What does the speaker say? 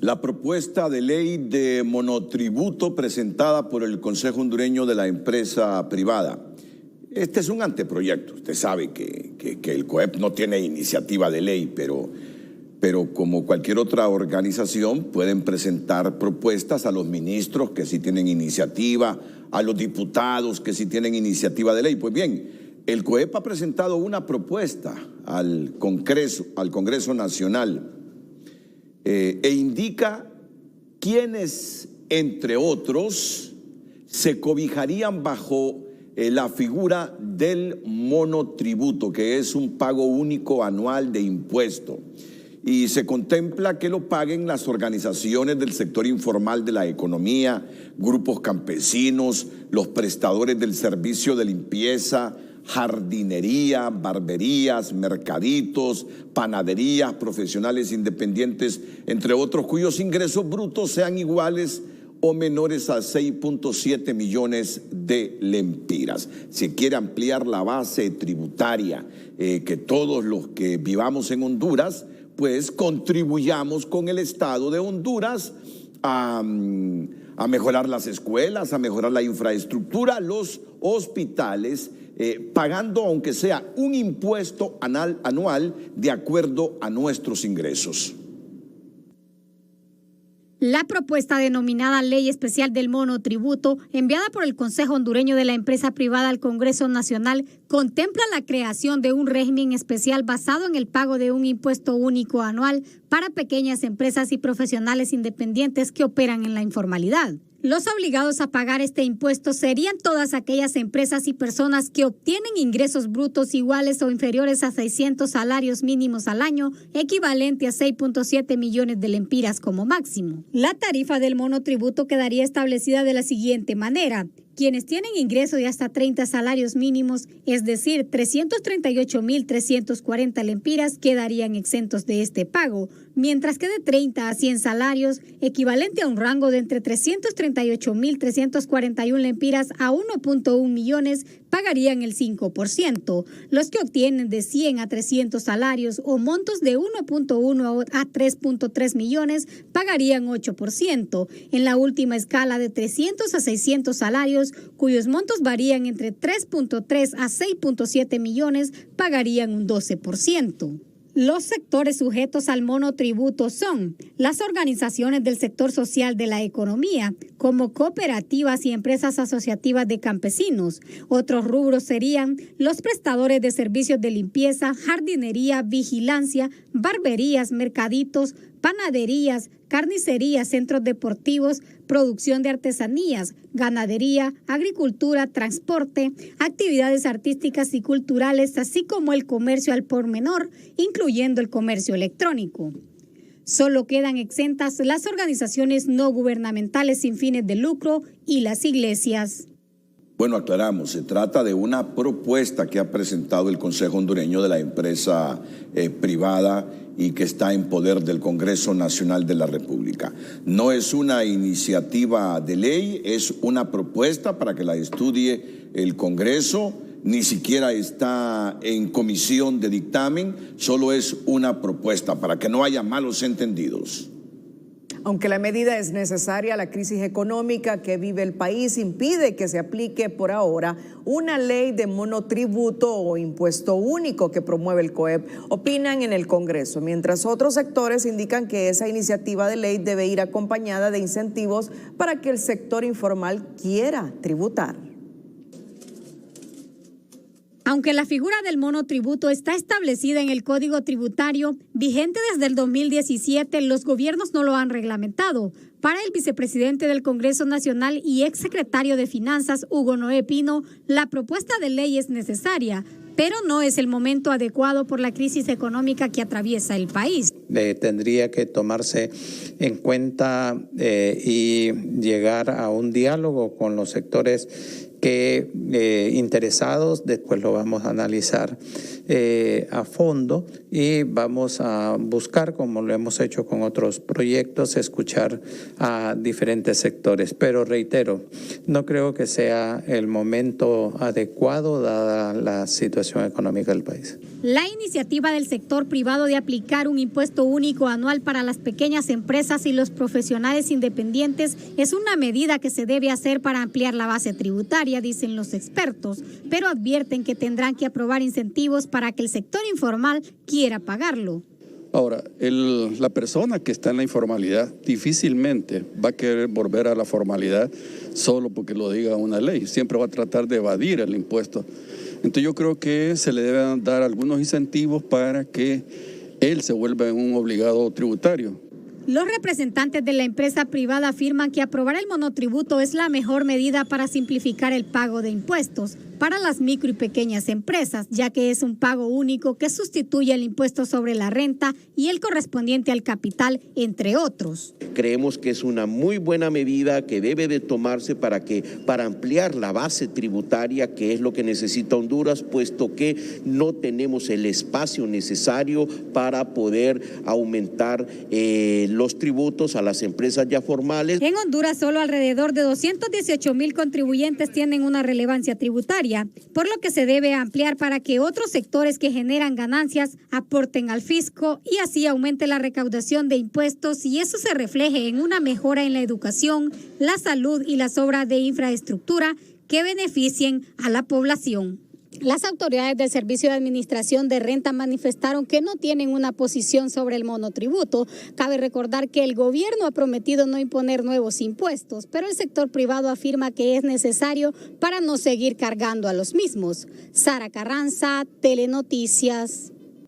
La propuesta de ley de monotributo presentada por el Consejo Hondureño de la Empresa Privada. Este es un anteproyecto. Usted sabe que el COEP no tiene iniciativa de ley, pero como cualquier otra organización pueden presentar propuestas a los ministros que sí tienen iniciativa, a los diputados que sí tienen iniciativa de ley. Pues bien, el COEP ha presentado una propuesta al Congreso Nacional e indica quiénes, entre otros, se cobijarían bajo la figura del monotributo, que es un pago único anual de impuesto. Y se contempla que lo paguen las organizaciones del sector informal de la economía, grupos campesinos, los prestadores del servicio de limpieza, jardinería, barberías, mercaditos, panaderías, profesionales independientes, entre otros, cuyos ingresos brutos sean iguales o menores a 6.7 millones de lempiras. Se quiere ampliar la base tributaria, que todos los que vivamos en Honduras, pues contribuyamos con el Estado de Honduras a mejorar las escuelas, a mejorar la infraestructura, los hospitales, pagando aunque sea un impuesto anual de acuerdo a nuestros ingresos. La propuesta denominada Ley Especial del Monotributo, enviada por el Consejo Hondureño de la Empresa Privada al Congreso Nacional, contempla la creación de un régimen especial basado en el pago de un impuesto único anual para pequeñas empresas y profesionales independientes que operan en la informalidad. Los obligados a pagar este impuesto serían todas aquellas empresas y personas que obtienen ingresos brutos iguales o inferiores a 600 salarios mínimos al año, equivalente a 6.7 millones de lempiras como máximo. La tarifa del monotributo quedaría establecida de la siguiente manera. Quienes tienen ingresos de hasta 30 salarios mínimos, es decir, 338.340 lempiras, quedarían exentos de este pago, mientras que de 30 a 100 salarios, equivalente a un rango de entre 338.341 lempiras a 1.1 millones, pagarían el 5%. Los que obtienen de 100 a 300 salarios o montos de 1.1 a 3.3 millones, pagarían 8%. En la última escala de 300 a 600 salarios, cuyos montos varían entre 3.3 a 6.7 millones, pagarían un 12%. Los sectores sujetos al monotributo son las organizaciones del sector social de la economía, como cooperativas y empresas asociativas de campesinos. Otros rubros serían los prestadores de servicios de limpieza, jardinería, vigilancia, barberías, mercaditos, panaderías, carnicerías, centros deportivos, producción de artesanías, ganadería, agricultura, transporte, actividades artísticas y culturales, así como el comercio al por menor, incluyendo el comercio electrónico. Solo quedan exentas las organizaciones no gubernamentales sin fines de lucro y las iglesias. Bueno, aclaramos, se trata de una propuesta que ha presentado el Consejo Hondureño de la Empresa Privada y que está en poder del Congreso Nacional de la República. No es una iniciativa de ley, es una propuesta para que la estudie el Congreso, ni siquiera está en comisión de dictamen, solo es una propuesta para que no haya malos entendidos. Aunque la medida es necesaria, la crisis económica que vive el país impide que se aplique por ahora una ley de monotributo o impuesto único que promueve el COEP, opinan en el Congreso, mientras otros sectores indican que esa iniciativa de ley debe ir acompañada de incentivos para que el sector informal quiera tributar. Aunque la figura del monotributo está establecida en el Código Tributario, vigente desde el 2017, los gobiernos no lo han reglamentado. Para el vicepresidente del Congreso Nacional y exsecretario de Finanzas, Hugo Noé Pino, la propuesta de ley es necesaria, pero no es el momento adecuado por la crisis económica que atraviesa el país. Tendría que tomarse en cuenta y llegar a un diálogo con los sectores que interesados, después lo vamos a analizar a fondo y vamos a buscar, como lo hemos hecho con otros proyectos, escuchar a diferentes sectores. Pero reitero, no creo que sea el momento adecuado dada la situación económica del país. La iniciativa del sector privado de aplicar un impuesto único anual para las pequeñas empresas y los profesionales independientes es una medida que se debe hacer para ampliar la base tributaria, dicen los expertos, pero advierten que tendrán que aprobar incentivos para que el sector informal quiera pagarlo. Ahora, la persona que está en la informalidad difícilmente va a querer volver a la formalidad solo porque lo diga una ley. Siempre va a tratar de evadir el impuesto. Entonces yo creo que se le deben dar algunos incentivos para que él se vuelva un obligado tributario. Los representantes de la empresa privada afirman que aprobar el monotributo es la mejor medida para simplificar el pago de impuestos para las micro y pequeñas empresas, ya que es un pago único que sustituye el impuesto sobre la renta y el correspondiente al capital, entre otros. Creemos que es una muy buena medida que debe de tomarse para ampliar la base tributaria, que es lo que necesita Honduras, puesto que no tenemos el espacio necesario para poder aumentar los tributos a las empresas ya formales. En Honduras, solo alrededor de 218,000 contribuyentes tienen una relevancia tributaria, por lo que se debe ampliar para que otros sectores que generan ganancias aporten al fisco y así aumente la recaudación de impuestos y eso se refleje en una mejora en la educación, la salud y las obras de infraestructura que beneficien a la población. Las autoridades del Servicio de Administración de Renta manifestaron que no tienen una posición sobre el monotributo. Cabe recordar que el gobierno ha prometido no imponer nuevos impuestos, pero el sector privado afirma que es necesario para no seguir cargando a los mismos. Sara Carranza, Telenoticias.